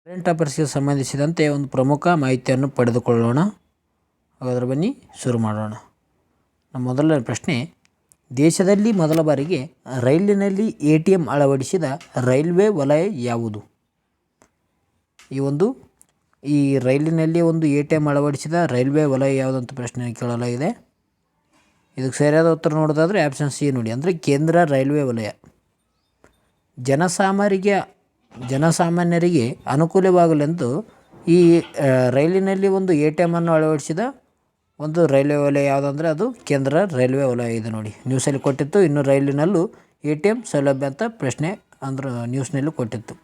Current ಅಫೇರ್ಸ್ಗೆ ಸಂಬಂಧಿಸಿದಂತೆ ಒಂದು ಪ್ರಮುಖ ಮಾಹಿತಿಯನ್ನು ಪಡೆದುಕೊಳ್ಳೋಣ. ಹಾಗಾದರೆ ಬನ್ನಿ ಶುರು ಮಾಡೋಣ. ನಮ್ಮ ಮೊದಲನೇ ಪ್ರಶ್ನೆ, ದೇಶದಲ್ಲಿ ಮೊದಲ ಬಾರಿಗೆ ರೈಲಿನಲ್ಲಿ ATM ಅಳವಡಿಸಿದ ರೈಲ್ವೆ ವಲಯ ಯಾವುದು? ಈ ರೈಲಿನಲ್ಲಿ ಒಂದು ATM ಅಳವಡಿಸಿದ ರೈಲ್ವೆ ವಲಯ ಯಾವುದಂತ ಪ್ರಶ್ನೆ ಕೇಳಲಾಗಿದೆ. ಇದಕ್ಕೆ ಸರಿಯಾದ ಉತ್ತರ ನೋಡೋದಾದರೆ ಆಪ್ಷನ್ ಸಿ ನೋಡಿ, ಅಂದರೆ ಕೇಂದ್ರ ರೈಲ್ವೆ ವಲಯ. ಜನಸಾಮಾನ್ಯರಿಗೆ ಅನುಕೂಲವಾಗಲೆಂದು ಈ ರೈಲಿನಲ್ಲಿ ಒಂದು ATM ಅನ್ನು ಅಳವಡಿಸಿದ ಒಂದು ರೈಲ್ವೆ ವಲಯ ಯಾವುದಂದರೆ ಅದು ಕೇಂದ್ರ ರೈಲ್ವೆ ವಲಯ ಇದೆ ನೋಡಿ. ನ್ಯೂಸಲ್ಲಿ ಕೊಟ್ಟಿತ್ತು. ಇನ್ನು ರೈಲಿನಲ್ಲೂ ATM ಸೌಲಭ್ಯ ಅಂತ ಪ್ರಶ್ನೆ ಅಂದ್ರೆ ನ್ಯೂಸ್ನಲ್ಲಿ ಕೊಟ್ಟಿತ್ತು.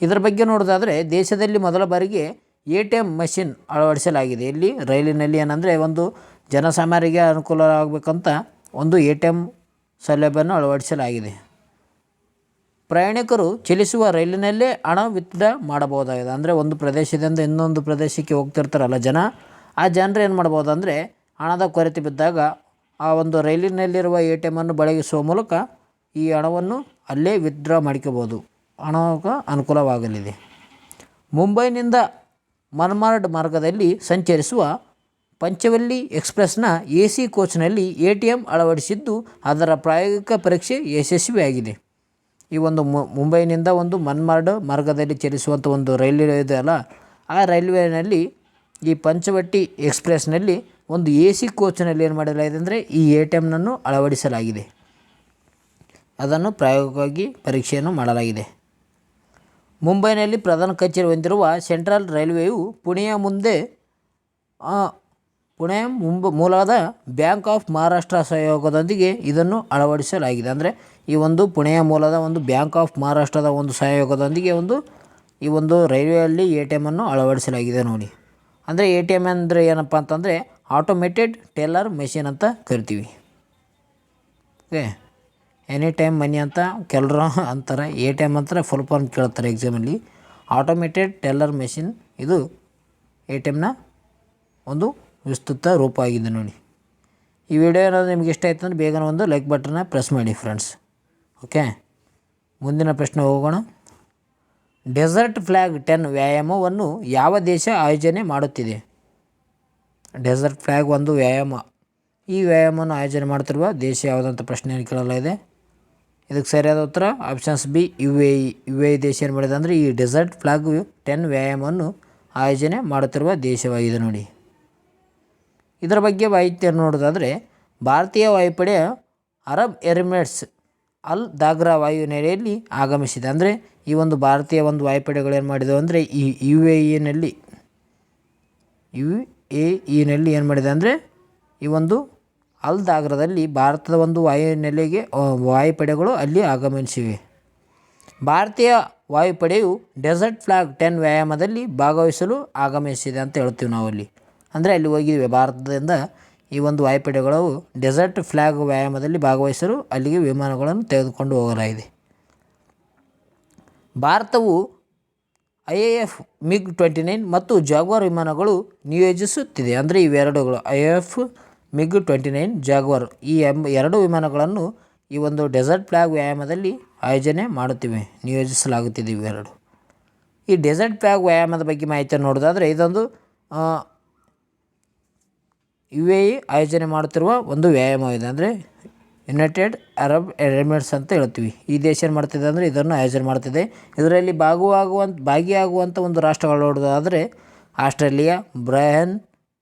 ಇದರ ಬಗ್ಗೆ ನೋಡೋದಾದರೆ ದೇಶದಲ್ಲಿ ಮೊದಲ ಬಾರಿಗೆ ATM ಮಷಿನ್ ಅಳವಡಿಸಲಾಗಿದೆ. ಇಲ್ಲಿ ರೈಲಿನಲ್ಲಿ ಏನಂದರೆ ಒಂದು ಜನಸಾಮಾನ್ಯರಿಗೆ ಅನುಕೂಲ ಆಗಬೇಕಂತ ಒಂದು ATM ಸೌಲಭ್ಯವನ್ನು ಅಳವಡಿಸಲಾಗಿದೆ. ಪ್ರಯಾಣಿಕರು ಚಲಿಸುವ ರೈಲಿನಲ್ಲೇ ಹಣ ವಿತ್ಡ್ರಾ ಮಾಡಬಹುದಾಗಿದೆ. ಅಂದರೆ ಒಂದು ಪ್ರದೇಶದಿಂದ ಇನ್ನೊಂದು ಪ್ರದೇಶಕ್ಕೆ ಹೋಗ್ತಿರ್ತಾರಲ್ಲ ಆ ಜನರು ಏನು ಮಾಡ್ಬೋದು ಅಂದರೆ ಹಣದ ಕೊರತೆ ಬಿದ್ದಾಗ ಆ ಒಂದು ರೈಲಿನಲ್ಲಿರುವ ATM ಅನ್ನು ಬಳಸುವ ಮೂಲಕ ಈ ಹಣವನ್ನು ಅಲ್ಲೇ ವಿತ್ಡ್ರಾ ಮಾಡ್ಕೋಬೋದು. ಹಣಕ್ಕೆ ಅನುಕೂಲವಾಗಲಿದೆ. ಮುಂಬೈನಿಂದ ಮನ್ಮಾಡ್ ಮಾರ್ಗದಲ್ಲಿ ಸಂಚರಿಸುವ ಪಂಚವಲ್ಲಿ ಎಕ್ಸ್ಪ್ರೆಸ್ನ AC ಕೋಚ್ನಲ್ಲಿ ATM ಅಳವಡಿಸಿದ್ದು ಅದರ ಪ್ರಾಯೋಗಿಕ ಪರೀಕ್ಷೆ ಯಶಸ್ವಿಯಾಗಿದೆ. ಈ ಒಂದು ಮುಂಬೈನಿಂದ ಒಂದು ಮನ್ಮಾಡ್ ಮಾರ್ಗದಲ್ಲಿ ಚಲಿಸುವಂಥ ಒಂದು ರೈಲ್ವೆ ಇದೆ ಅಲ್ಲ, ಆ ರೈಲ್ವೆನಲ್ಲಿ ಈ ಪಂಚವಟಿ ಎಕ್ಸ್ಪ್ರೆಸ್ನಲ್ಲಿ ಒಂದು AC ಕೋಚ್ನಲ್ಲಿ ಏನು ಮಾಡಲಾಗಿದೆ ಅಂದರೆ ಈ ATMನನ್ನು ಅಳವಡಿಸಲಾಗಿದೆ. ಅದನ್ನು ಪ್ರಾಯೋಗಿಕವಾಗಿ ಪರೀಕ್ಷೆಯನ್ನು ಮಾಡಲಾಗಿದೆ. ಮುಂಬೈನಲ್ಲಿ ಪ್ರಧಾನ ಕಚೇರಿ ಹೊಂದಿರುವ ಸೆಂಟ್ರಲ್ ರೈಲ್ವೆಯು ಪುಣೆಯ ಮೂಲದ ಬ್ಯಾಂಕ್ ಆಫ್ ಮಹಾರಾಷ್ಟ್ರ ಸಹಯೋಗದೊಂದಿಗೆ ಇದನ್ನು ಅಳವಡಿಸಲಾಗಿದೆ. ಅಂದರೆ ಈ ಒಂದು ಪುಣೆಯ ಮೂಲದ ಒಂದು ಬ್ಯಾಂಕ್ ಆಫ್ ಮಹಾರಾಷ್ಟ್ರದ ಒಂದು ಸಹಯೋಗದೊಂದಿಗೆ ಈ ಒಂದು ರೈಲ್ವೆಯಲ್ಲಿ ATM ಅನ್ನು ಅಳವಡಿಸಲಾಗಿದೆ ನೋಡಿ. ಅಂದರೆ ATM ಅಂದರೆ ಏನಪ್ಪ ಅಂತಂದರೆ ಆಟೋಮೇಟೆಡ್ ಟೆಲ್ಲರ್ ಮೆಷಿನ್ ಅಂತ ಕರಿತೀವಿ. ಓಕೆ, ಎನಿ ಟೈಮ್ ಮನಿ ಅಂತ ಕೆಲವರು ಅಂತಾರೆ. ATM ಅಂತಾರೆ ಫುಲ್ ಫಾರ್ಮ್ ಕೇಳ್ತಾರೆ ಎಕ್ಸಾಮಲ್ಲಿ. ಆಟೋಮೇಟೆಡ್ ಟೆಲ್ಲರ್ ಮೆಷಿನ್ ಇದು ATMನ ಒಂದು ವಿಸ್ತೃತ ರೂಪ ಆಗಿದೆ ನೋಡಿ. ಈ ವಿಡಿಯೋ ಏನಾದರೂ ನಿಮ್ಗೆ ಇಷ್ಟ ಆಯ್ತು ಅಂದರೆ ಬೇಗನೆ ಒಂದು ಲೈಕ್ ಬಟನ್ನ ಪ್ರೆಸ್ ಮಾಡಿ ಫ್ರೆಂಡ್ಸ್. ಓಕೆ, ಮುಂದಿನ ಪ್ರಶ್ನೆ ಹೋಗೋಣ. ಡೆಸರ್ಟ್ ಫ್ಲ್ಯಾಗ್ 10 ವ್ಯಾಯಾಮವನ್ನು ಯಾವ ದೇಶ ಆಯೋಜನೆ ಮಾಡುತ್ತಿದೆ? ಡೆಸರ್ಟ್ ಫ್ಲ್ಯಾಗ್ ಒಂದು ವ್ಯಾಯಾಮ. ಈ ವ್ಯಾಯಾಮವನ್ನು ಆಯೋಜನೆ ಮಾಡುತ್ತಿರುವ ದೇಶ ಯಾವುದಂತ ಪ್ರಶ್ನೆಯನ್ನು ಕೇಳಲಾಗಿದೆ. ಇದಕ್ಕೆ ಸರಿಯಾದ ಉತ್ತರ ಆಪ್ಷನ್ಸ್ ಬಿ, UAE ದೇಶ ಏನು ಮಾಡಿದೆ ಅಂದರೆ ಈ ಡೆಸರ್ಟ್ ಫ್ಲ್ಯಾಗ್ 10 ವ್ಯಾಯಾಮವನ್ನು ಆಯೋಜನೆ ಮಾಡುತ್ತಿರುವ ದೇಶವಾಗಿದೆ ನೋಡಿ. ಇದರ ಬಗ್ಗೆ ಮಾಹಿತಿಯನ್ನು ನೋಡೋದಾದರೆ ಭಾರತೀಯ ವಾಯುಪಡೆಯ ಅರಬ್ ಎಮಿರೇಟ್ಸ್ ಅಲ್ ದಾಗ್ರಾ ವಾಯು ನೆಲೆಯಲ್ಲಿ ಆಗಮಿಸಿದೆ. ಅಂದರೆ ಈ ಒಂದು ಭಾರತೀಯ ಒಂದು ವಾಯುಪಡೆಗಳು ಏನು ಮಾಡಿದವು ಅಂದರೆ ಈ UAEನಲ್ಲಿ ಏನು ಮಾಡಿದೆ ಅಂದರೆ ಈ ಒಂದು ಅಲ್ ದಾಗ್ರಾದಲ್ಲಿ ಭಾರತದ ಒಂದು ವಾಯುಪಡೆಗಳು ಅಲ್ಲಿ ಆಗಮಿಸಿವೆ. ಭಾರತೀಯ ವಾಯುಪಡೆಯು ಡೆಸರ್ಟ್ ಫ್ಲ್ಯಾಗ್ 10 ವ್ಯಾಯಾಮದಲ್ಲಿ ಭಾಗವಹಿಸಲು ಆಗಮಿಸಿದೆ ಅಂತ ಹೇಳ್ತೀವಿ ನಾವು. ಅಂದರೆ ಅಲ್ಲಿ ಹೋಗಿದ್ವಿ ಭಾರತದಿಂದ ಈ ಒಂದು ವಾಯುಪಡೆಗಳು ಡೆಸರ್ಟ್ ಫ್ಲ್ಯಾಗ್ ವ್ಯಾಯಾಮದಲ್ಲಿ ಭಾಗವಹಿಸಲು ಅಲ್ಲಿಗೆ ವಿಮಾನಗಳನ್ನು ತೆಗೆದುಕೊಂಡು ಹೋಗಲಾಗಿದೆ. ಭಾರತವು IAF MiG-29 ಮತ್ತು ಜಾಗ್ವಾರ್ ವಿಮಾನಗಳು ನಿಯೋಜಿಸುತ್ತಿದೆ. ಅಂದರೆ ಇವೆರಡುಗಳು IAF MiG-29 ಜಾಗ್ವಾರ್ ಈ ಎರಡು ವಿಮಾನಗಳನ್ನು ಈ ಒಂದು ಡೆಸರ್ಟ್ ಫ್ಲ್ಯಾಗ್ ವ್ಯಾಯಾಮದಲ್ಲಿ ನಿಯೋಜಿಸಲಾಗುತ್ತಿದೆ ಇವೆರಡು. ಈ ಡೆಸರ್ಟ್ ಫ್ಲ್ಯಾಗ್ ವ್ಯಾಯಾಮದ ಬಗ್ಗೆ ಮಾಹಿತಿಯನ್ನು ನೋಡೋದಾದರೆ ಇದೊಂದು UAE ಆಯೋಜನೆ ಮಾಡುತ್ತಿರುವ ಒಂದು ವ್ಯಾಯಾಮವಿದೆ. ಅಂದರೆ ಯುನೈಟೆಡ್ ಅರಬ್ ಎಮಿರೇಟ್ಸ್ ಅಂತ ಹೇಳ್ತೀವಿ. ಈ ದೇಶ ಏನು ಮಾಡ್ತಿದೆ ಅಂದರೆ ಇದನ್ನು ಆಯೋಜನೆ ಮಾಡ್ತಿದೆ. ಇದರಲ್ಲಿ ಭಾಗಿಯಾಗುವಂಥ ಒಂದು ರಾಷ್ಟ್ರಗಳು ನೋಡೋದಾದರೆ Australia, Bahrain,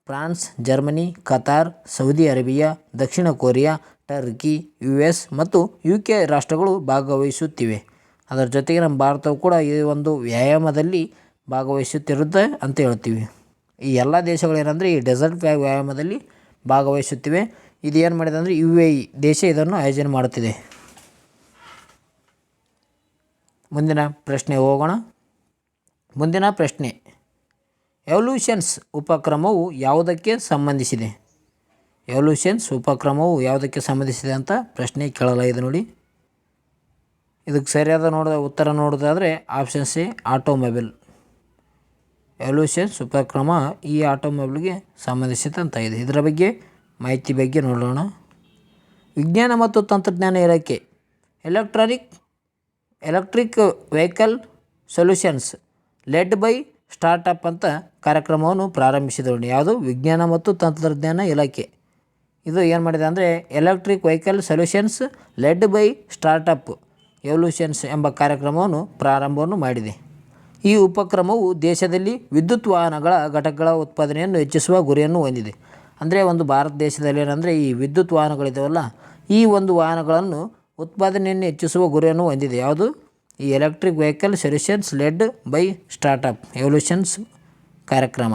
France, Germany, Qatar, Saudi Arabia, ದಕ್ಷಿಣ ಕೊರಿಯಾ, ಟರ್ಕಿ, US ಮತ್ತು UK ರಾಷ್ಟ್ರಗಳು ಭಾಗವಹಿಸುತ್ತಿವೆ. ಅದರ ಜೊತೆಗೆ ನಮ್ಮ ಭಾರತವು ಕೂಡ ಈ ಒಂದು ವ್ಯಾಯಾಮದಲ್ಲಿ ಭಾಗವಹಿಸುತ್ತಿರುತ್ತೆ ಅಂತ ಹೇಳ್ತೀವಿ. ಈ ಎಲ್ಲ ದೇಶಗಳು ಏನಂದರೆ ಈ ಡೆಸರ್ಟ್ ಫ್ಲ್ಯಾಗ್ ವ್ಯಾಯಾಮದಲ್ಲಿ ಭಾಗವಹಿಸುತ್ತಿವೆ. ಇದು ಏನು ಮಾಡಿದೆ ಅಂದರೆ UAE ದೇಶ ಇದನ್ನು ಆಯೋಜನೆ ಮಾಡುತ್ತಿದೆ. ಮುಂದಿನ ಪ್ರಶ್ನೆ ಹೋಗೋಣ. ಮುಂದಿನ ಪ್ರಶ್ನೆ, ಎವಲ್ಯೂಷನ್ಸ್ ಉಪಕ್ರಮವು ಯಾವುದಕ್ಕೆ ಸಂಬಂಧಿಸಿದೆ? ಎವಲ್ಯೂಷನ್ಸ್ ಉಪಕ್ರಮವು ಯಾವುದಕ್ಕೆ ಸಂಬಂಧಿಸಿದೆ ಅಂತ ಪ್ರಶ್ನೆ ಕೇಳಲಾಗಿದೆ ನೋಡಿ. ಇದಕ್ಕೆ ಸರಿಯಾದ ಉತ್ತರ ನೋಡೋದಾದರೆ ಆಪ್ಷನ್ ಸಿ, ಆಟೋಮೊಬೈಲ್. ಎವಲ್ಯೂಷನ್ಸ್ ಉಪಕ್ರಮ ಈ ಆಟೋಮೊಬೈಲ್ಗೆ ಸಂಬಂಧಿಸಿದಂತ ಇದೆ. ಇದರ ಬಗ್ಗೆ ಮಾಹಿತಿ ಬಗ್ಗೆ ನೋಡೋಣ. ವಿಜ್ಞಾನ ಮತ್ತು ತಂತ್ರಜ್ಞಾನ ಇಲಾಖೆ electric vehicle solutions led by startup ಅಂತ ಕಾರ್ಯಕ್ರಮವನ್ನು ಪ್ರಾರಂಭಿಸಿದರು. ಯಾವುದು? ವಿಜ್ಞಾನ ಮತ್ತು ತಂತ್ರಜ್ಞಾನ ಇಲಾಖೆ. ಇದು ಏನು ಮಾಡಿದೆ ಅಂದರೆ electric vehicle solutions led by startup evolutions ಎಂಬ ಕಾರ್ಯಕ್ರಮವನ್ನು ಪ್ರಾರಂಭವನ್ನು ಮಾಡಿದೆ. ಈ ಉಪಕ್ರಮವು ದೇಶದಲ್ಲಿ ವಿದ್ಯುತ್ ವಾಹನಗಳ ಘಟಕಗಳ ಉತ್ಪಾದನೆಯನ್ನು ಹೆಚ್ಚಿಸುವ ಗುರಿಯನ್ನು ಹೊಂದಿದೆ. ಅಂದರೆ ಒಂದು ಭಾರತ ದೇಶದಲ್ಲಿ ಏನಂದರೆ ಈ ವಿದ್ಯುತ್ ವಾಹನಗಳಿದ್ದಾವಲ್ಲ, ಈ ಒಂದು ವಾಹನಗಳನ್ನು ಉತ್ಪಾದನೆಯನ್ನು ಹೆಚ್ಚಿಸುವ ಗುರಿಯನ್ನು ಹೊಂದಿದೆ. ಯಾವುದು? ಈ electric vehicle solutions led by startup evolutions ಕಾರ್ಯಕ್ರಮ.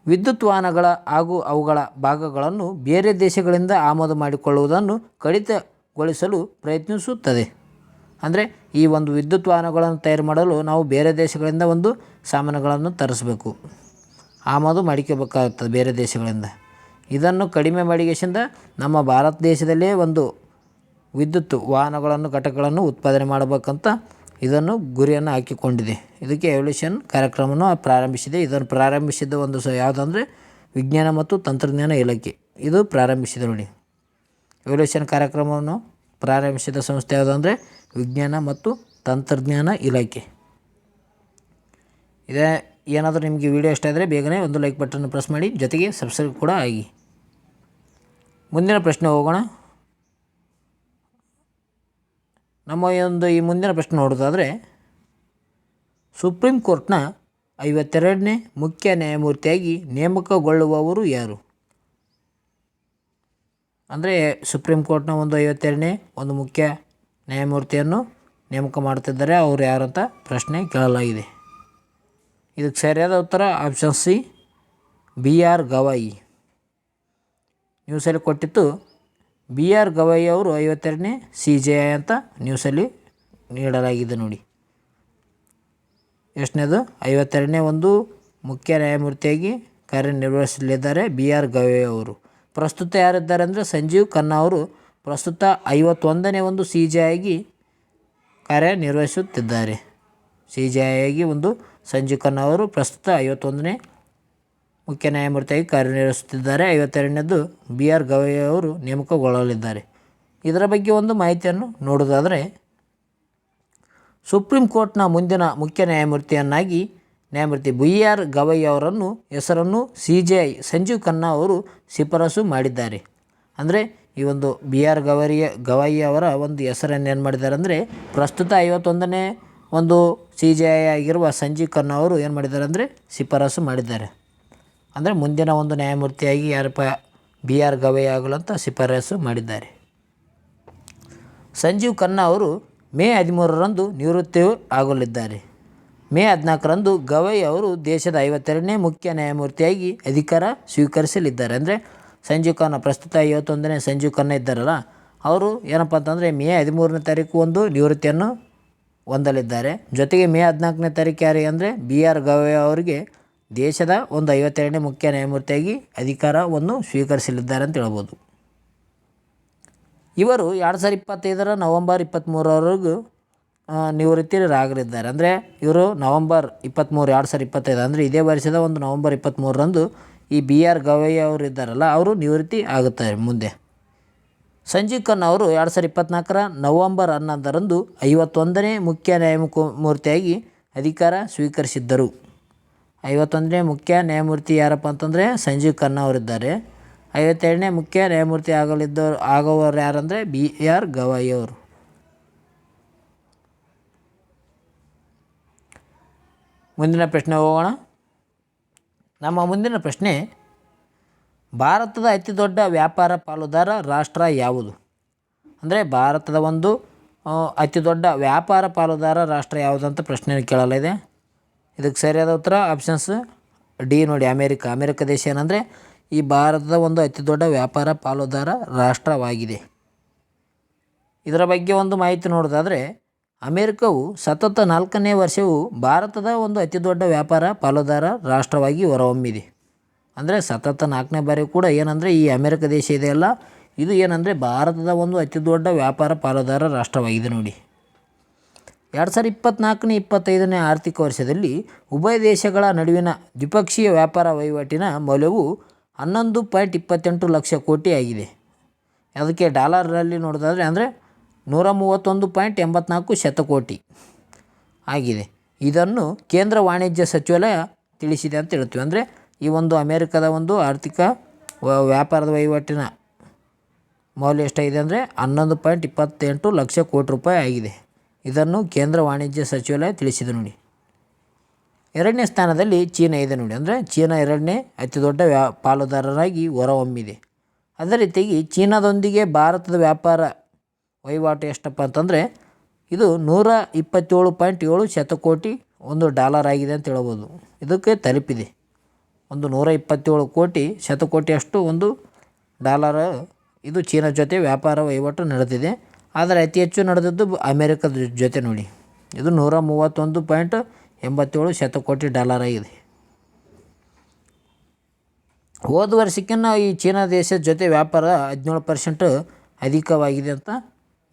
ವಿದ್ಯುತ್ ವಾಹನಗಳ ಹಾಗೂ ಅವುಗಳ ಭಾಗಗಳನ್ನು ಬೇರೆ ದೇಶಗಳಿಂದ ಆಮದು ಮಾಡಿಕೊಳ್ಳುವುದನ್ನು ಕಡಿತಗೊಳಿಸಲು ಪ್ರಯತ್ನಿಸುತ್ತದೆ. ಅಂದರೆ ಈ ಒಂದು ವಿದ್ಯುತ್ ವಾಹನಗಳನ್ನು ತಯಾರು ಮಾಡಲು ನಾವು ಬೇರೆ ದೇಶಗಳಿಂದ ಒಂದು ಸಾಮಾನುಗಳನ್ನು ತರಿಸಬೇಕು, ಆಮದು ಮಾಡಿಕೋಬೇಕಾಗುತ್ತದೆ ಬೇರೆ ದೇಶಗಳಿಂದ. ಇದನ್ನು ಕಡಿಮೆ ಮಾಡಿಗೆಸಿಂದ ನಮ್ಮ ಭಾರತ ದೇಶದಲ್ಲೇ ಒಂದು ವಿದ್ಯುತ್ ವಾಹನಗಳನ್ನು ಘಟಕಗಳನ್ನು ಉತ್ಪಾದನೆ ಮಾಡಬೇಕಂತ ಇದನ್ನು ಗುರಿಯನ್ನು ಹಾಕಿಕೊಂಡಿದೆ. ಇದಕ್ಕೆ ಎವಲ್ಯೂಷನ್ ಕಾರ್ಯಕ್ರಮವನ್ನು ಪ್ರಾರಂಭಿಸಿದೆ. ಇದನ್ನು ಪ್ರಾರಂಭಿಸಿದ ಒಂದು ಯಾವುದಂದರೆ ವಿಜ್ಞಾನ ಮತ್ತು ತಂತ್ರಜ್ಞಾನ ಇಲಾಖೆ ಇದು ಪ್ರಾರಂಭಿಸಿದೆ ನೋಡಿ. ಎವಲ್ಯೂಷನ್ ಕಾರ್ಯಕ್ರಮವನ್ನು ಪ್ರಾರಂಭಿಸಿದ ಸಂಸ್ಥೆ ಯಾವುದಂದರೆ ವಿಜ್ಞಾನ ಮತ್ತು ತಂತ್ರಜ್ಞಾನ ಇಲಾಖೆ. ಇದೇ ಏನಾದರೂ ನಿಮಗೆ ವಿಡಿಯೋ ಇಷ್ಟ ಆದರೆ ಬೇಗನೆ ಒಂದು ಲೈಕ್ ಬಟನ್ ಪ್ರೆಸ್ ಮಾಡಿ, ಜೊತೆಗೆ ಸಬ್ಸ್ಕ್ರೈಬ್ ಕೂಡ ಆಗಿ. ಮುಂದಿನ ಪ್ರಶ್ನೆ ಹೋಗೋಣ. ನಮ್ಮ ಈ ಮುಂದಿನ ಪ್ರಶ್ನೆ ನೋಡೋದಾದರೆ, ಸುಪ್ರೀಂ ಕೋರ್ಟ್ನ 52ನೇ ಮುಖ್ಯ ನ್ಯಾಯಮೂರ್ತಿಯಾಗಿ ನೇಮಕಗೊಳ್ಳುವವರು ಯಾರು? ಅಂದರೆ ಸುಪ್ರೀಂ ಕೋರ್ಟ್ನ ಒಂದು 52ನೇ ಒಂದು ಮುಖ್ಯ ನ್ಯಾಯಮೂರ್ತಿಯನ್ನು ನೇಮಕ ಮಾಡ್ತಿದ್ದಾರೆ. ಅವರು ಯಾರಂತ ಪ್ರಶ್ನೆ ಕೇಳಲಾಗಿದೆ. ಇದಕ್ಕೆ ಸರಿಯಾದ ಉತ್ತರ ಆಪ್ಷನ್ ಸಿ, BR ಗವಾಯಿ. ನ್ಯೂಸಲ್ಲಿ ಕೊಟ್ಟಿತ್ತು BR ಗವಾಯಿ ಅವರು 52ನೇ CJI ಅಂತ ನ್ಯೂಸಲ್ಲಿ ನೀಡಲಾಗಿದೆ ನೋಡಿ. ಎಷ್ಟನೇದು? 52ನೇ ಒಂದು ಮುಖ್ಯ ನ್ಯಾಯಮೂರ್ತಿಯಾಗಿ ಕಾರ್ಯನಿರ್ವಹಿಸಲಿದ್ದಾರೆ BR ಗವಾಯಿ ಅವರು. ಪ್ರಸ್ತುತ ಯಾರಿದ್ದಾರೆ ಅಂದರೆ ಸಂಜೀವ್ ಖನ್ನಾ ಅವರು ಪ್ರಸ್ತುತ 51ನೇ ಒಂದು CJI ಆಗಿ ಕಾರ್ಯನಿರ್ವಹಿಸುತ್ತಿದ್ದಾರೆ. CJI ಆಗಿ ಒಂದು ಸಂಜೀವ್ ಖನ್ನಾ ಅವರು ಪ್ರಸ್ತುತ 51ನೇ ಮುಖ್ಯ ನ್ಯಾಯಮೂರ್ತಿಯಾಗಿ ಕಾರ್ಯನಿರ್ವಹಿಸುತ್ತಿದ್ದಾರೆ. 52ನೇದು BR ಗವಾಯಿ ಅವರು ನೇಮಕಗೊಳ್ಳಲಿದ್ದಾರೆ. ಇದರ ಬಗ್ಗೆ ಒಂದು ಮಾಹಿತಿಯನ್ನು ನೋಡೋದಾದರೆ, ಸುಪ್ರೀಂ ಕೋರ್ಟ್ನ ಮುಂದಿನ ಮುಖ್ಯ ನ್ಯಾಯಮೂರ್ತಿ BR ಗವಾಯಿ ಅವರನ್ನು ಹೆಸರನ್ನು CJI ಸಂಜೀವ್ ಖನ್ನಾ ಅವರು ಶಿಫಾರಸು ಮಾಡಿದ್ದಾರೆ. ಅಂದರೆ ಈ ಒಂದು BR ಗವಾಯಿ ಅವರ ಒಂದು ಹೆಸರನ್ನು ಏನು ಮಾಡಿದ್ದಾರೆ ಅಂದರೆ ಪ್ರಸ್ತುತ 51ನೇ ಒಂದು CJI ಆಗಿರುವ ಸಂಜೀವ್ ಖನ್ನಾ ಅವರು ಏನು ಮಾಡಿದ್ದಾರೆ ಅಂದರೆ ಶಿಫಾರಸು ಮಾಡಿದ್ದಾರೆ. ಅಂದರೆ ಮುಂದಿನ ಒಂದು ನ್ಯಾಯಮೂರ್ತಿಯಾಗಿ ಯಾರಪ್ಪ BR ಗವಾಯಿ ಆಗಲು ಅಂತ ಶಿಫಾರಸು ಮಾಡಿದ್ದಾರೆ. ಸಂಜೀವ್ ಖನ್ನಾ ಅವರು ಮೇ 13ರಂದು ನಿವೃತ್ತಿ ಆಗಲಿದ್ದಾರೆ. ಮೇ 14ರಂದು ಗವಾಯಿ ಅವರು ದೇಶದ 52ನೇ ಮುಖ್ಯ ನ್ಯಾಯಮೂರ್ತಿಯಾಗಿ ಅಧಿಕಾರ ಸ್ವೀಕರಿಸಲಿದ್ದಾರೆ. ಅಂದರೆ ಸಂಜೀವ್ ಖನ್ನಾ ಪ್ರಸ್ತುತ 51ನೇ ಸಂಜೀವ್ ಖನ್ನಾ ಇದ್ದಾರಲ್ಲ, ಅವರು ಏನಪ್ಪ ಅಂತಂದರೆ ಮೇ 13ನೇ ತಾರೀಕು ಒಂದು ನಿವೃತ್ತಿಯನ್ನು ಹೊಂದಲಿದ್ದಾರೆ. ಜೊತೆಗೆ ಮೇ 14ನೇ ತಾರೀಕು ಯಾರಿಗೆ ಅಂದರೆ BR ಗವಾಯಿ ಅವರಿಗೆ ದೇಶದ ಒಂದು 52ನೇ ಮುಖ್ಯ ನ್ಯಾಯಮೂರ್ತಿಯಾಗಿ ಅಧಿಕಾರವನ್ನು ಸ್ವೀಕರಿಸಲಿದ್ದಾರೆ ಅಂತ ಹೇಳ್ಬೋದು. ಇವರು 2025ರ ನವಂಬರ್ 23ರವರೆಗೂ ನಿವೃತ್ತಿರಾಗಲಿದ್ದಾರೆ. ಅಂದರೆ ಇವರು ನವಂಬರ್ 23, 2025 ಅಂದರೆ ಇದೇ ವರ್ಷದ ಒಂದು ನವಂಬರ್ 23ರಂದು ಈ BR ಗವಾಯಿ ಅವರು ಇದ್ದಾರಲ್ಲ, ಅವರು ನಿವೃತ್ತಿ ಆಗುತ್ತಾರೆ ಮುಂದೆ. ಸಂಜೀವ್ ಖನ್ನಾ ಅವರು 2024ರ ನವಂಬರ್ 11ರಂದು 51ನೇ ಮುಖ್ಯ ನ್ಯಾಯಮೂರ್ತಿಯಾಗಿ ಅಧಿಕಾರ ಸ್ವೀಕರಿಸಿದ್ದರು. 51ನೇ ಮುಖ್ಯ ನ್ಯಾಯಮೂರ್ತಿ ಯಾರಪ್ಪ ಅಂತಂದರೆ ಸಂಜೀವ್ ಖನ್ನಾ ಅವರಿದ್ದಾರೆ. 52ನೇ ಮುಖ್ಯ ನ್ಯಾಯಮೂರ್ತಿ ಆಗೋವರು ಯಾರಂದರೆ BR ಗವಾಯಿ ಅವರು. ಮುಂದಿನ ಪ್ರಶ್ನೆ ಹೋಗೋಣ. ನಮ್ಮ ಮುಂದಿನ ಪ್ರಶ್ನೆ, ಭಾರತದ ಅತಿ ದೊಡ್ಡ ವ್ಯಾಪಾರ ಪಾಲುದಾರ ರಾಷ್ಟ್ರ ಯಾವುದು? ಅಂದರೆ ಭಾರತದ ಒಂದು ಅತಿ ದೊಡ್ಡ ವ್ಯಾಪಾರ ಪಾಲುದಾರ ರಾಷ್ಟ್ರ ಯಾವುದಂತ ಪ್ರಶ್ನೆ ಕೇಳಲಿದೆ. ಇದಕ್ಕೆ ಸರಿಯಾದ ಉತ್ತರ ಆಪ್ಷನ್ಸ್ ಡಿ ನೋಡಿ, ಅಮೇರಿಕ ದೇಶ ಏನಂದರೆ ಈ ಭಾರತದ ಒಂದು ಅತಿ ದೊಡ್ಡ ವ್ಯಾಪಾರ ಪಾಲುದಾರ ರಾಷ್ಟ್ರವಾಗಿದೆ. ಇದರ ಬಗ್ಗೆ ಒಂದು ಮಾಹಿತಿ ನೋಡೋದಾದರೆ, ಅಮೇರಿಕವು ಸತತ 4ನೇ ವರ್ಷವೂ ಭಾರತದ ಒಂದು ಅತಿ ದೊಡ್ಡ ವ್ಯಾಪಾರ ಪಾಲುದಾರ ರಾಷ್ಟ್ರವಾಗಿ ಹೊರಹೊಮ್ಮಿದೆ. ಅಂದರೆ ಸತತ 4ನೇ ಬಾರಿ ಕೂಡ ಏನಂದರೆ ಈ ಅಮೇರಿಕ ದೇಶ ಇದೆಯಲ್ಲ, ಇದು ಏನಂದರೆ ಭಾರತದ ಒಂದು ಅತಿ ದೊಡ್ಡ ವ್ಯಾಪಾರ ಪಾಲುದಾರ ರಾಷ್ಟ್ರವಾಗಿದೆ ನೋಡಿ. 2024-25ನೇ ಆರ್ಥಿಕ ವರ್ಷದಲ್ಲಿ ಉಭಯ ದೇಶಗಳ ನಡುವಿನ ದ್ವಿಪಕ್ಷೀಯ ವ್ಯಾಪಾರ ವಹಿವಾಟಿನ ಮೌಲ್ಯವು 11.28 ಲಕ್ಷ ಕೋಟಿ ಆಗಿದೆ. ಅದಕ್ಕೆ ಡಾಲರ್ನಲ್ಲಿ ನೋಡೋದಾದರೆ ಅಂದರೆ 131.84 ಶತಕೋಟಿ ಆಗಿದೆ. ಇದನ್ನು ಕೇಂದ್ರ ವಾಣಿಜ್ಯ ಸಚಿವಾಲಯ ತಿಳಿಸಿದೆ ಅಂತ ಹೇಳ್ತೀವಿ. ಅಂದರೆ ಈ ಒಂದು ಅಮೇರಿಕದ ಒಂದು ಆರ್ಥಿಕ ವ್ಯಾಪಾರದ ವಹಿವಾಟಿನ ಮೌಲ್ಯ ಎಷ್ಟಾಗಿದೆ ಅಂದರೆ 11.28 ಲಕ್ಷ ಕೋಟಿ ರೂಪಾಯಿ ಆಗಿದೆ. ಇದನ್ನು ಕೇಂದ್ರ ವಾಣಿಜ್ಯ ಸಚಿವಾಲಯ ತಿಳಿಸಿದೆ ನೋಡಿ. ಎರಡನೇ ಸ್ಥಾನದಲ್ಲಿ ಚೀನಾ ಇದೆ ನೋಡಿ. ಅಂದರೆ ಚೀನಾ ಎರಡನೇ ಅತಿ ದೊಡ್ಡ ಪಾಲುದಾರರಾಗಿ ಹೊರಹೊಮ್ಮಿದೆ. ಅದೇ ರೀತಿಯಾಗಿ ಚೀನಾದೊಂದಿಗೆ ಭಾರತದ ವ್ಯಾಪಾರ ವಹಿವಾಟು ಎಷ್ಟಪ್ಪ ಅಂತಂದರೆ ಇದು 127.7 ಶತಕೋಟಿ ಒಂದು ಡಾಲರ್ ಆಗಿದೆ ಅಂತ ಹೇಳ್ಬೋದು. ಇದಕ್ಕೆ ತಲುಪಿದೆ. ಒಂದು 127 ಕೋಟಿ ಶತಕೋಟಿಯಷ್ಟು ಒಂದು ಡಾಲರ್ ಇದು ಚೀನಾ ಜೊತೆ ವ್ಯಾಪಾರ ವಹಿವಾಟು ನಡೆದಿದೆ. ಆದರೆ ಅತಿ ಹೆಚ್ಚು ನಡೆದದ್ದು ಅಮೇರಿಕದ ಜೊತೆ ನೋಡಿ. ಇದು 131.87 ಶತಕೋಟಿ ಡಾಲರ್ ಆಗಿದೆ. ಹೋದ ವರ್ಷಕ್ಕಿಂತ ಈ ಚೀನಾ ದೇಶದ ಜೊತೆ ವ್ಯಾಪಾರ 17% ಅಧಿಕವಾಗಿದೆ ಅಂತ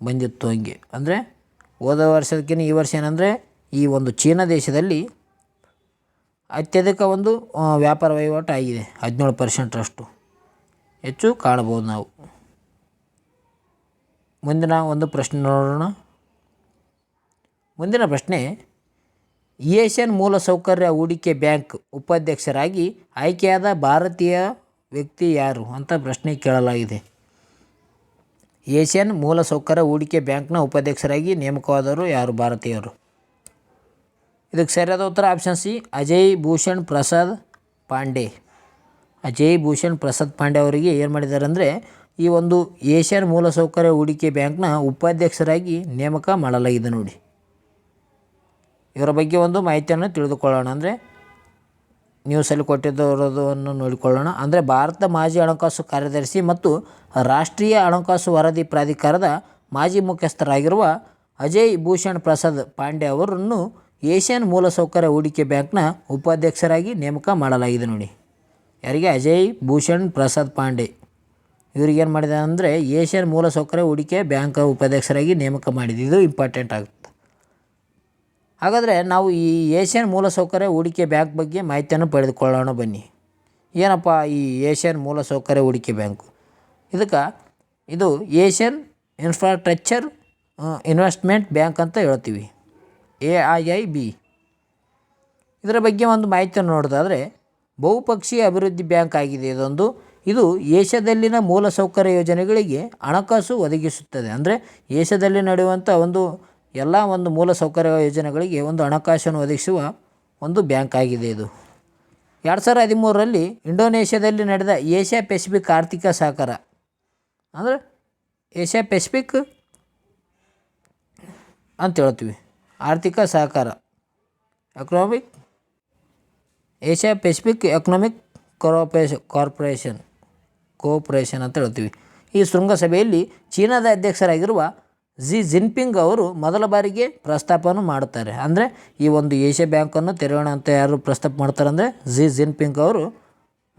ಬಂದಿತ್ತು. ಹಂಗೆ ಅಂದರೆ ಹೋದ ವರ್ಷಕ್ಕಿಂತ ಈ ವರ್ಷ ಏನಂದರೆ ಈ ಒಂದು ಚೀನಾ ದೇಶದಲ್ಲಿ ಅತ್ಯಧಿಕ ಒಂದು ವ್ಯಾಪಾರ ವಹಿವಾಟು ಆಗಿದೆ. 17% ಹೆಚ್ಚು ಕಾಣಬಹುದು ನಾವು. ಮುಂದಿನ ಒಂದು ಪ್ರಶ್ನೆ ನೋಡೋಣ. ಮುಂದಿನ ಪ್ರಶ್ನೆ, ಏಷ್ಯನ್ ಮೂಲಸೌಕರ್ಯ ಹೂಡಿಕೆ ಬ್ಯಾಂಕ್ ಉಪಾಧ್ಯಕ್ಷರಾಗಿ ಆಯ್ಕೆಯಾದ ಭಾರತೀಯ ವ್ಯಕ್ತಿ ಯಾರು ಅಂತ ಪ್ರಶ್ನೆ ಕೇಳಲಾಗಿದೆ. ಏಷ್ಯನ್ ಮೂಲಸೌಕರ್ಯ ಹೂಡಿಕೆ ಬ್ಯಾಂಕ್ನ ಉಪಾಧ್ಯಕ್ಷರಾಗಿ ನೇಮಕವಾದವರು ಯಾರು ಭಾರತೀಯರು? ಇದಕ್ಕೆ ಸರಿಯಾದ ಉತ್ತರ ಆಪ್ಷನ್ ಸಿ, ಅಜಯ್ ಭೂಷಣ್ ಪ್ರಸಾದ್ ಪಾಂಡೆ. ಅಜಯ್ ಭೂಷಣ್ ಪ್ರಸಾದ್ ಪಾಂಡೆ ಅವರಿಗೆ ಏನು ಮಾಡಿದ್ದಾರೆ ಅಂದರೆ ಈ ಒಂದು ಏಷ್ಯನ್ ಮೂಲಸೌಕರ್ಯ ಹೂಡಿಕೆ ಬ್ಯಾಂಕ್ನ ಉಪಾಧ್ಯಕ್ಷರಾಗಿ ನೇಮಕ ಮಾಡಲಾಗಿದೆ ನೋಡಿ. ಇವರ ಬಗ್ಗೆ ಒಂದು ಮಾಹಿತಿಯನ್ನು ತಿಳಿದುಕೊಳ್ಳೋಣ. ಅಂದರೆ ನ್ಯೂಸಲ್ಲಿ ಕೊಟ್ಟಿದ್ದವರದನ್ನು ನೋಡಿಕೊಳ್ಳೋಣ. ಅಂದರೆ ಭಾರತ ಮಾಜಿ ಹಣಕಾಸು ಕಾರ್ಯದರ್ಶಿ ಮತ್ತು ರಾಷ್ಟ್ರೀಯ ಹಣಕಾಸು ವರದಿ ಪ್ರಾಧಿಕಾರದ ಮಾಜಿ ಮುಖ್ಯಸ್ಥರಾಗಿರುವ ಅಜಯ್ ಭೂಷಣ್ ಪ್ರಸಾದ್ ಪಾಂಡೆ ಅವರನ್ನು ಏಷ್ಯನ್ ಮೂಲಸೌಕರ್ಯ ಹೂಡಿಕೆ ಬ್ಯಾಂಕ್ನ ಉಪಾಧ್ಯಕ್ಷರಾಗಿ ನೇಮಕ ಮಾಡಲಾಗಿದೆ ನೋಡಿ. ಯಾರಿಗೆ? ಅಜಯ್ ಭೂಷಣ್ ಪ್ರಸಾದ್ ಪಾಂಡೆ. ಇವ್ರಿಗೇನು ಮಾಡಿದೆ ಅಂದರೆ ಏಷ್ಯನ್ ಮೂಲಸೌಕರ್ಯ ಹೂಡಿಕೆ ಬ್ಯಾಂಕ್ ಉಪಾಧ್ಯಕ್ಷರಾಗಿ ನೇಮಕ ಮಾಡಿದೆ. ಇದು ಇಂಪಾರ್ಟೆಂಟ್ ಆಗುತ್ತೆ. ಹಾಗಾದರೆ ನಾವು ಈ ಏಷ್ಯನ್ ಮೂಲಸೌಕರ್ಯ ಹೂಡಿಕೆ ಬ್ಯಾಂಕ್ ಬಗ್ಗೆ ಮಾಹಿತಿಯನ್ನು ಪಡೆದುಕೊಳ್ಳೋಣ ಬನ್ನಿ. ಏನಪ್ಪ ಈ ಏಷ್ಯನ್ ಮೂಲಸೌಕರ್ಯ ಹೂಡಿಕೆ ಬ್ಯಾಂಕು? ಇದು ಏಷ್ಯನ್ ಇನ್ಫ್ರಾಸ್ಟ್ರಕ್ಚರ್ ಇನ್ವೆಸ್ಟ್ಮೆಂಟ್ ಬ್ಯಾಂಕ್ ಅಂತ ಹೇಳ್ತೀವಿ, AIIB. ಇದರ ಬಗ್ಗೆ ಒಂದು ಮಾಹಿತಿಯನ್ನು ನೋಡೋದಾದರೆ ಬಹುಪಕ್ಷೀಯ ಅಭಿವೃದ್ಧಿ ಬ್ಯಾಂಕ್ ಆಗಿದೆ ಇದು ಏಷ್ಯಾದಲ್ಲಿನ ಮೂಲಸೌಕರ್ಯ ಯೋಜನೆಗಳಿಗೆ ಹಣಕಾಸು ಒದಗಿಸುತ್ತದೆ. ಅಂದರೆ ಏಷ್ಯಾದಲ್ಲಿ ನಡೆಯುವಂಥ ಎಲ್ಲ ಮೂಲಸೌಕರ್ಯ ಯೋಜನೆಗಳಿಗೆ ಒಂದು ಹಣಕಾಸನ್ನು ಒದಗಿಸುವ ಒಂದು ಬ್ಯಾಂಕ್ ಆಗಿದೆ. ಇದು 2013ರಲ್ಲಿ ಇಂಡೋನೇಷ್ಯಾದಲ್ಲಿ ನಡೆದ ಏಷ್ಯಾ ಪೆಸಿಫಿಕ್ ಆರ್ಥಿಕ ಸಹಕಾರ, ಅಂದರೆ ಏಷ್ಯಾ ಪೆಸಿಫಿಕ್ ಅಂತ ಹೇಳ್ತೀವಿ, ಆರ್ಥಿಕ ಸಹಕಾರ ಏಷ್ಯಾ ಪೆಸಿಫಿಕ್ ಎಕನಾಮಿಕ್ ಕೋಆಪರೇಷನ್ ಅಂತ ಹೇಳ್ತೀವಿ. ಈ ಶೃಂಗಸಭೆಯಲ್ಲಿ ಚೀನಾದ ಅಧ್ಯಕ್ಷರಾಗಿರುವ ಜಿ ಜಿನ್ಪಿಂಗ್ ಅವರು ಮೊದಲ ಬಾರಿಗೆ ಪ್ರಸ್ತಾಪವನ್ನು ಮಾಡುತ್ತಾರೆ. ಅಂದರೆ ಈ ಒಂದು ಏಷ್ಯಾ ಬ್ಯಾಂಕನ್ನು ತೆರೆಯೋಣ ಅಂತ ಯಾರು ಪ್ರಸ್ತಾಪ ಮಾಡ್ತಾರೆ ಅಂದರೆ ಜಿ ಜಿನ್ಪಿಂಗ್ ಅವರು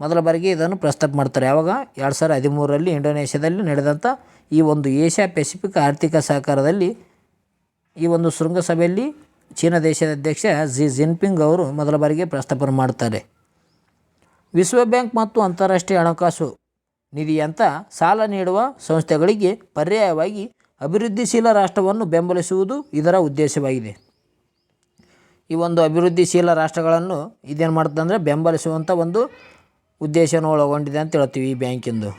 ಮೊದಲ ಬಾರಿಗೆ ಇದನ್ನು ಪ್ರಸ್ತಾಪ ಮಾಡ್ತಾರೆ. ಯಾವಾಗ? 2013ರಲ್ಲಿ ಇಂಡೋನೇಷ್ಯಾದಲ್ಲಿ ನಡೆದಂಥ ಈ ಒಂದು ಏಷ್ಯಾ ಪೆಸಿಫಿಕ್ ಆರ್ಥಿಕ ಸಹಕಾರದಲ್ಲಿ ಈ ಒಂದು ಶೃಂಗಸಭೆಯಲ್ಲಿ ಚೀನಾ ದೇಶದ ಅಧ್ಯಕ್ಷ ಜಿ ಜಿನ್ಪಿಂಗ್ ಅವರು ಮೊದಲ ಬಾರಿಗೆ ಪ್ರಸ್ತಾಪ ಮಾಡ್ತಾರೆ. ವಿಶ್ವ ಬ್ಯಾಂಕ್ ಮತ್ತು ಅಂತಾರಾಷ್ಟ್ರೀಯ ಹಣಕಾಸು ನಿಧಿಯಂಥ ಸಾಲ ನೀಡುವ ಸಂಸ್ಥೆಗಳಿಗೆ ಪರ್ಯಾಯವಾಗಿ ಅಭಿವೃದ್ಧಿಶೀಲ ರಾಷ್ಟ್ರವನ್ನು ಬೆಂಬಲಿಸುವುದು ಇದರ ಉದ್ದೇಶವಾಗಿದೆ. ಈ ಒಂದು ಅಭಿವೃದ್ಧಿಶೀಲ ರಾಷ್ಟ್ರಗಳನ್ನು ಇದೇನು ಮಾಡ್ತದೆ ಅಂದರೆ ಬೆಂಬಲಿಸುವಂಥ ಒಂದು ಉದ್ದೇಶವನ್ನು ಒಳಗೊಂಡಿದೆ ಅಂತ ಹೇಳ್ತೀವಿ ಈ ಬ್ಯಾಂಕಿಂದು.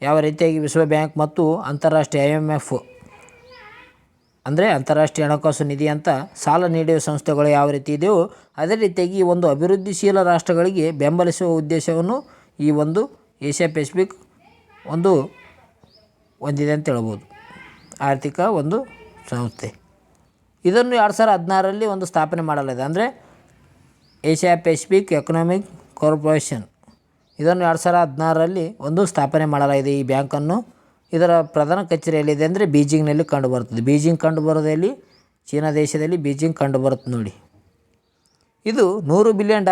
ಯಾವ ರೀತಿಯಾಗಿ ವಿಶ್ವ ಬ್ಯಾಂಕ್ ಮತ್ತು ಅಂತಾರಾಷ್ಟ್ರೀಯ IMF ಅಂದರೆ ಅಂತಾರಾಷ್ಟ್ರೀಯ ಹಣಕಾಸು ನಿಧಿ ಅಂತ ಸಾಲ ನೀಡುವ ಸಂಸ್ಥೆಗಳು ಯಾವ ರೀತಿ ಇದೆಯೋ ಅದೇ ರೀತಿಯಾಗಿ ಈ ಒಂದು ಅಭಿವೃದ್ಧಿಶೀಲ ರಾಷ್ಟ್ರಗಳಿಗೆ ಬೆಂಬಲಿಸುವ ಉದ್ದೇಶವನ್ನು ಈ ಒಂದು ಏಷ್ಯಾ ಪೆಸಿಫಿಕ್ ಹೊಂದಿದೆ ಅಂತ ಹೇಳ್ಬೋದು, ಆರ್ಥಿಕ ಒಂದು ಸಂಸ್ಥೆ. ಇದನ್ನು 2016ರಲ್ಲಿ ಸ್ಥಾಪನೆ ಮಾಡಲಾಗಿದೆ. ಅಂದರೆ ಏಷ್ಯಾ ಪೆಸಿಫಿಕ್ ಎಕನಾಮಿಕ್ ಕಾರ್ಪೊರೇಷನ್ ಇದನ್ನು 2016ರಲ್ಲಿ ಸ್ಥಾಪನೆ ಮಾಡಲಾಗಿದೆ ಈ ಬ್ಯಾಂಕನ್ನು. ಇದರ ಪ್ರಧಾನ ಕಚೇರಿ ಎಲ್ಲಿದೆ ಅಂದರೆ ಬೀಜಿಂಗ್ನಲ್ಲಿ ಕಂಡುಬರುತ್ತದೆ. ಬೀಜಿಂಗ್ ಕಂಡುಬರೋದಲ್ಲಿ ಚೀನಾ ದೇಶದಲ್ಲಿ ಬೀಜಿಂಗ್ ಕಂಡುಬರುತ್ತೆ ನೋಡಿ. ಇದು $100 ಬಿಲಿಯನ್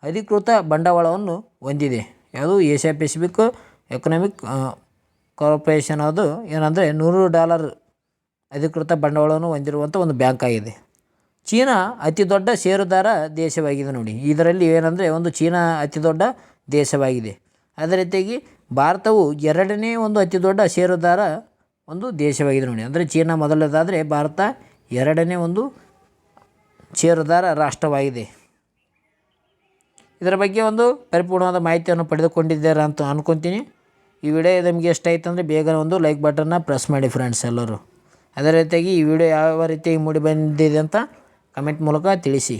ಅಧಿಕೃತ ಬಂಡವಾಳವನ್ನು ಹೊಂದಿದೆ. ಯಾವುದು? Asia Pacific economic corporation. ಅದು ಏನಂದರೆ $100 ಅಧಿಕೃತ ಬಂಡವಾಳವನ್ನು ಹೊಂದಿರುವಂಥ ಒಂದು ಬ್ಯಾಂಕ್ ಆಗಿದೆ. ಚೀನಾ ಅತಿ ದೊಡ್ಡ ಷೇರುದಾರ ದೇಶವಾಗಿದೆ ನೋಡಿ. ಇದರಲ್ಲಿ ಏನಂದರೆ ಚೀನಾ ಅತಿ ದೊಡ್ಡ ದೇಶವಾಗಿದೆ. ಅದೇ ರೀತಿಯಾಗಿ ಭಾರತವು ಎರಡನೇ ಅತಿ ದೊಡ್ಡ ಷೇರುದಾರ ದೇಶವಾಗಿದೆ ನೋಡಿ. ಅಂದರೆ ಚೀನಾ ಮೊದಲನೇದಾದರೆ ಭಾರತ ಎರಡನೇ ಷೇರುದಾರ ರಾಷ್ಟ್ರವಾಗಿದೆ. ಇದರ ಬಗ್ಗೆ ಒಂದು ಪರಿಪೂರ್ಣವಾದ ಮಾಹಿತಿಯನ್ನು ಪಡೆದುಕೊಂಡಿದ್ದೀರಾ ಅಂತ ಅಂದ್ಕೊತೀನಿ. ಈ ವಿಡಿಯೋ ನಿಮಗೆ ಇಷ್ಟ ಆಯಿತು ಅಂದರೆ ಬೇಗ ಒಂದು ಲೈಕ್ ಬಟನ್ನ ಪ್ರೆಸ್ ಮಾಡಿ ಫ್ರೆಂಡ್ಸ್ ಎಲ್ಲರೂ. ಅದೇ ರೀತಿಯಾಗಿ ಈ ವಿಡಿಯೋ ಯಾವ ರೀತಿಯಾಗಿ ಮೂಡಿ ಬಂದಿದೆ ಅಂತ ಕಮೆಂಟ್ ಮೂಲಕ ತಿಳಿಸಿ.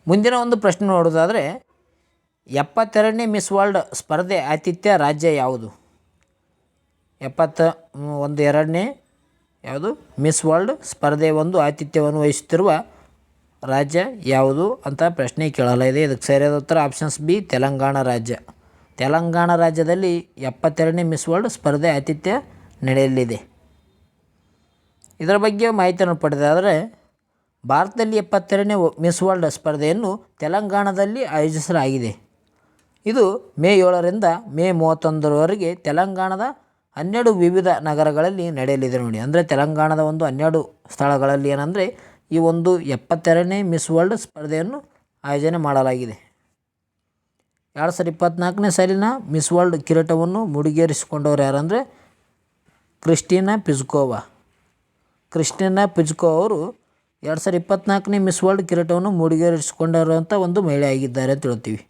ಮುಂದಿನ ಒಂದು ಪ್ರಶ್ನೆ ನೋಡೋದಾದರೆ 72ನೇ ಮಿಸ್ ವರ್ಲ್ಡ್ ಸ್ಪರ್ಧೆ ಆತಿಥ್ಯ ರಾಜ್ಯ ಯಾವುದು? 72ನೇ ಯಾವುದು ಮಿಸ್ ವರ್ಲ್ಡ್ ಸ್ಪರ್ಧೆ ಒಂದು ಆತಿಥ್ಯವನ್ನು ವಹಿಸುತ್ತಿರುವ ರಾಜ್ಯ ಯಾವುದು ಅಂತ ಪ್ರಶ್ನೆ ಕೇಳಲಾಗಿದೆ. ಇದಕ್ಕೆ ಸರಿಯಾದ ಉತ್ತರ ಆಪ್ಷನ್ಸ್ ಬಿ, ತೆಲಂಗಾಣ ರಾಜ್ಯ. ತೆಲಂಗಾಣ ರಾಜ್ಯದಲ್ಲಿ 72ನೇ ಮಿಸ್ ವರ್ಲ್ಡ್ ಸ್ಪರ್ಧೆ ಆತಿಥ್ಯ ನಡೆಯಲಿದೆ. ಇದರ ಬಗ್ಗೆ ಮಾಹಿತಿಯನ್ನು ಪಡೆದಾದರೆ ಭಾರತದಲ್ಲಿ 72ನೇ ಮಿಸ್ ವರ್ಲ್ಡ್ ಸ್ಪರ್ಧೆಯನ್ನು ತೆಲಂಗಾಣದಲ್ಲಿ ಆಯೋಜಿಸಲಾಗಿದೆ. ಇದು ಮೇ 7ರಿಂದ ಮೇ 31ರವರೆಗೆ ತೆಲಂಗಾಣದ 12 ವಿವಿಧ ನಗರಗಳಲ್ಲಿ ನಡೆಯಲಿದೆ ನೋಡಿ. ಅಂದರೆ ತೆಲಂಗಾಣದ ಒಂದು 12 ಸ್ಥಳಗಳಲ್ಲಿ ಏನಂದರೆ ಈ ಒಂದು 72ನೇ ಮಿಸ್ ವರ್ಲ್ಡ್ ಸ್ಪರ್ಧೆಯನ್ನು ಆಯೋಜನೆ ಮಾಡಲಾಗಿದೆ. 2024ನೇ ಸಾಲಿನ ಮಿಸ್ ವರ್ಲ್ಡ್ ಕಿರೀಟವನ್ನು ಮುಡಿಗೇರಿಸಿಕೊಂಡವರು ಯಾರಂದರೆ ಕ್ರಿಸ್ಟಿನಾ ಪಿಜ್ಕೋವಾ ಅವರು 2024ನೇ ಮಿಸ್ ವರ್ಲ್ಡ್ ಕಿರೀಟವನ್ನು ಮುಡಿಗೇರಿಸಿಕೊಂಡಿರುವಂಥ ಒಂದು ಮಹಿಳೆ ಆಗಿದ್ದಾರೆ ಅಂತ ಹೇಳ್ತೀವಿ.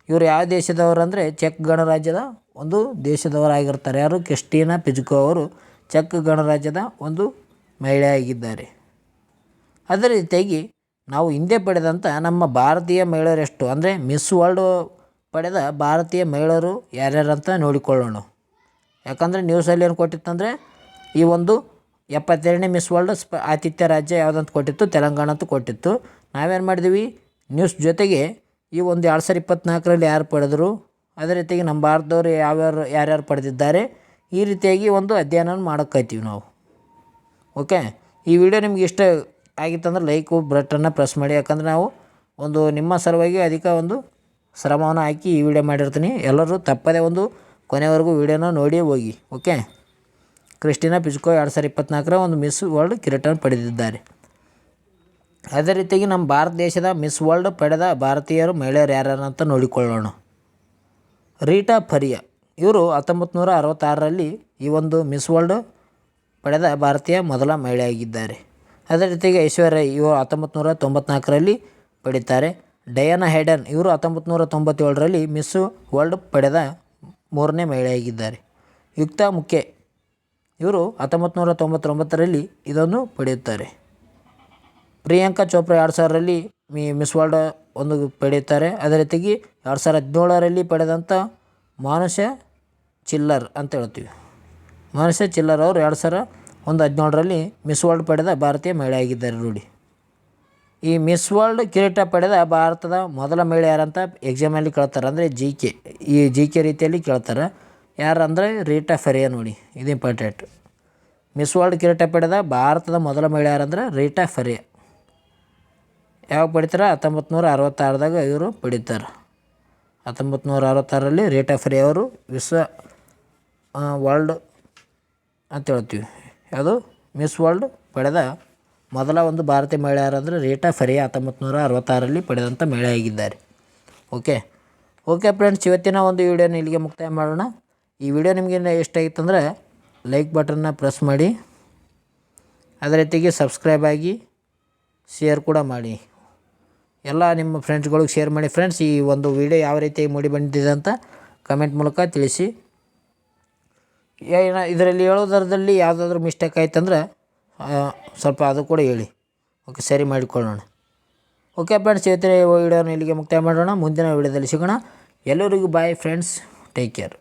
ಇವರು ಯಾವ ದೇಶದವರು ಅಂದರೆ ಚೆಕ್ ಗಣರಾಜ್ಯದ ಒಂದು ದೇಶದವರಾಗಿರ್ತಾರೆ. ಯಾರು? ಕ್ರಿಸ್ಟಿನಾ ಪಿಜ್ಕೋವಾ ಅವರು ಚೆಕ್ ಗಣರಾಜ್ಯದ ಒಂದು ಮಹಿಳೆ ಆಗಿದ್ದಾರೆ. ಅದೇ ರೀತಿಯಾಗಿ ನಾವು ಹಿಂದೆ ಪಡೆದಂಥ ನಮ್ಮ ಭಾರತೀಯ ಮಹಿಳೆಯರೆಷ್ಟು ಅಂದರೆ ಮಿಸ್ ವರ್ಲ್ಡ್ ಪಡೆದ ಭಾರತೀಯ ಮಹಿಳೆಯರು ಯಾರ್ಯಾರಂತ ನೋಡಿಕೊಳ್ಳೋಣ. ಯಾಕಂದರೆ ನ್ಯೂಸಲ್ಲಿ ಏನು ಕೊಟ್ಟಿತ್ತಂದರೆ ಈ ಒಂದು 72ನೇ ಮಿಸ್ ವರ್ಲ್ಡ್ ಆತಿಥ್ಯ ರಾಜ್ಯ ಯಾವುದಂತ ಕೊಟ್ಟಿತ್ತು, ತೆಲಂಗಾಣ ಅಂತ ಕೊಟ್ಟಿತ್ತು. ನಾವೇನು ಮಾಡಿದ್ವಿ, ನ್ಯೂಸ್ ಜೊತೆಗೆ ಈ ಒಂದು 2024ರಲ್ಲಿ ಯಾರು ಪಡೆದರು, ಅದೇ ರೀತಿಯಾಗಿ ನಮ್ಮ ಭಾರತದವರು ಯಾರ್ಯಾರು ಪಡೆದಿದ್ದಾರೆ, ಈ ರೀತಿಯಾಗಿ ಒಂದು ಅಧ್ಯಯನ ಮಾಡೋಕ್ಕೈತೀವಿ ನಾವು. ಓಕೆ, ಈ ವಿಡಿಯೋ ನಿಮ್ಗೆ ಇಷ್ಟ ಆಗಿತ್ತಂದ್ರೆ ಲೈಕ್ ಬಟನ್ನ ಪ್ರೆಸ್ ಮಾಡಿ. ಯಾಕಂದರೆ ನಾವು ಒಂದು ನಿಮ್ಮ ಸಲುವಾಗಿ ಅಧಿಕ ಒಂದು ಶ್ರಮವನ್ನು ಹಾಕಿ ಈ ವಿಡಿಯೋ ಮಾಡಿರ್ತೀನಿ. ಎಲ್ಲರೂ ತಪ್ಪದೇ ಒಂದು ಕೊನೆವರೆಗೂ ವಿಡಿಯೋನ ನೋಡಿ ಹೋಗಿ. ಓಕೆ, ಕ್ರಿಸ್ಟಿನಾ ಪಿಜ್ಕೋವಾ 2024ರ ಒಂದು ಮಿಸ್ ವರ್ಲ್ಡ್ ಕಿರೀಟವನ್ನು ಪಡೆದಿದ್ದಾರೆ. ಅದೇ ರೀತಿಯಾಗಿ ನಮ್ಮ ಭಾರತ ದೇಶದ ಮಿಸ್ ವರ್ಲ್ಡ್ ಪಡೆದ ಭಾರತೀಯರು ಮಹಿಳೆಯರು ಯಾರ್ಯಾರು ಅಂತ ನೋಡಿಕೊಳ್ಳೋಣ. ರೀಟಾ ಫರಿಯಾ ಇವರು 1966ರಲ್ಲಿ ಈ ಒಂದು ಮಿಸ್ ವರ್ಲ್ಡ್ ಪಡೆದ ಭಾರತೀಯ ಮೊದಲ ಮಹಿಳೆಯಾಗಿದ್ದಾರೆ. ಅದೇ ರೀತಿಯಾಗಿ ಐಶ್ವರ್ಯ ಇವರು 1994ರಲ್ಲಿ ಪಡೀತಾರೆ. ಡಯಾನಾ ಹೇಡನ್ ಇವರು 1997ರಲ್ಲಿ ಮಿಸ್ ವರ್ಲ್ಡ್ ಪಡೆದ 3ನೇ ಮಹಿಳೆಯಾಗಿದ್ದಾರೆ. ಯುಕ್ತಾ ಮುಖೆ ಇವರು 1999ರಲ್ಲಿ ಇದನ್ನು ಪಡೆಯುತ್ತಾರೆ. ಪ್ರಿಯಾಂಕಾ ಚೋಪ್ರಾ 2000ರಲ್ಲಿ ಮಿಸ್ ವರ್ಲ್ಡ್ ಒಂದು ಪಡೆಯುತ್ತಾರೆ. ಅದೇ ರೀತಿಯಾಗಿ 2017ರಲ್ಲಿ ಪಡೆದಂಥ ಮಾನುಷಾ ಚಿಲ್ಲರ್ ಅಂತ ಹೇಳ್ತೀವಿ. ಮಾನುಷಾ ಚಿಲ್ಲರ್ ಅವರು 2017ರಲ್ಲಿ ಮಿಸ್ ವರ್ಲ್ಡ್ ಪಡೆದ ಭಾರತೀಯ ಮಹಿಳೆಯಾಗಿದ್ದಾರೆ ನೋಡಿ. ಈ ಮಿಸ್ ವರ್ಲ್ಡ್ ಕಿರೀಟ ಪಡೆದ ಭಾರತದ ಮೊದಲ ಮಹಿಳೆ ಯಾರಂತ ಎಕ್ಸಾಮಲ್ಲಿ ಕೇಳ್ತಾರೆ. ಅಂದರೆ ಜಿ ಕೆ ರೀತಿಯಲ್ಲಿ ಕೇಳ್ತಾರೆ. ಯಾರಂದರೆ ರೀಟಾ ಫರಿಯಾ ನೋಡಿ, ಇದು ಇಂಪಾರ್ಟೆಂಟ್. ಮಿಸ್ ವರ್ಲ್ಡ್ ಕಿರೀಟ ಪಡೆದ ಭಾರತದ ಮೊದಲ ಮಹಿಳೆ ಯಾರಂದರೆ ರೀಟಾ ಫರಿಯಾ. ಯಾವಾಗ ಪಡಿತಾರೆ? 1966ದಾಗ ಇವರು ಪಡಿತಾರೆ. 1966ರಲ್ಲಿ ರೀಟಾ ಫರಿಯಾ ಅವರು ವಿಶ್ವ ವರ್ಲ್ಡ್ ಅಂತ ಹೇಳ್ತೀವಿ. ಅದು ಮಿಸ್ ವರ್ಲ್ಡ್ ಪಡೆದ ಮೊದಲ ಒಂದು ಭಾರತೀಯ ಮಹಿಳೆ ಯಾರಂದರೆ ರೀಟಾ ಫರಿಯಾ 1966ರಲ್ಲಿ ಪಡೆದಂಥ ಮಹಿಳೆಯಾಗಿದ್ದಾರೆ. ಓಕೆ ಫ್ರೆಂಡ್ಸ್, ಇವತ್ತಿನ ಒಂದು ವಿಡಿಯೋನ ಇಲ್ಲಿಗೆ ಮುಕ್ತಾಯ ಮಾಡೋಣ. ಈ ವಿಡಿಯೋ ನಿಮಗೆ ಇಷ್ಟ ಆಗಿತ್ತಂದರೆ ಲೈಕ್ ಬಟನ್ನ ಪ್ರೆಸ್ ಮಾಡಿ. ಅದೇ ರೀತಿಯಾಗಿ ಸಬ್ಸ್ಕ್ರೈಬ್ ಆಗಿ ಶೇರ್ ಕೂಡ ಮಾಡಿ. ಎಲ್ಲ ನಿಮ್ಮ ಫ್ರೆಂಡ್ಸ್ಗಳಿಗೆ ಶೇರ್ ಮಾಡಿ ಫ್ರೆಂಡ್ಸ್. ಈ ಒಂದು ವಿಡಿಯೋ ಯಾವ ರೀತಿಯಾಗಿ ಮೂಡಿ ಬಂದಿದೆ ಅಂತ ಕಮೆಂಟ್ ಮೂಲಕ ತಿಳಿಸಿ. ಇದರಲ್ಲಿ ಹೇಳೋದರದಲ್ಲಿ ಯಾವುದಾದ್ರೂ ಮಿಸ್ಟೇಕ್ ಆಯ್ತಂದ್ರೆ ಸ್ವಲ್ಪ ಅದು ಕೂಡ ಹೇಳಿ. ಓಕೆ, ಸರಿ ಮಾಡಿಕೊಳ್ಳೋಣ. ಓಕೆ ಫ್ರೆಂಡ್ಸ್, ಇವತ್ತಿನ ವಿಡಿಯೋನ ಇಲ್ಲಿಗೆ ಮುಕ್ತಾಯ ಮಾಡೋಣ. ಮುಂದಿನ ವಿಡಿಯೋದಲ್ಲಿ ಸಿಗೋಣ. ಎಲ್ಲರಿಗೂ ಬಾಯ್ ಫ್ರೆಂಡ್ಸ್, ಟೇಕ್ ಕೇರ್.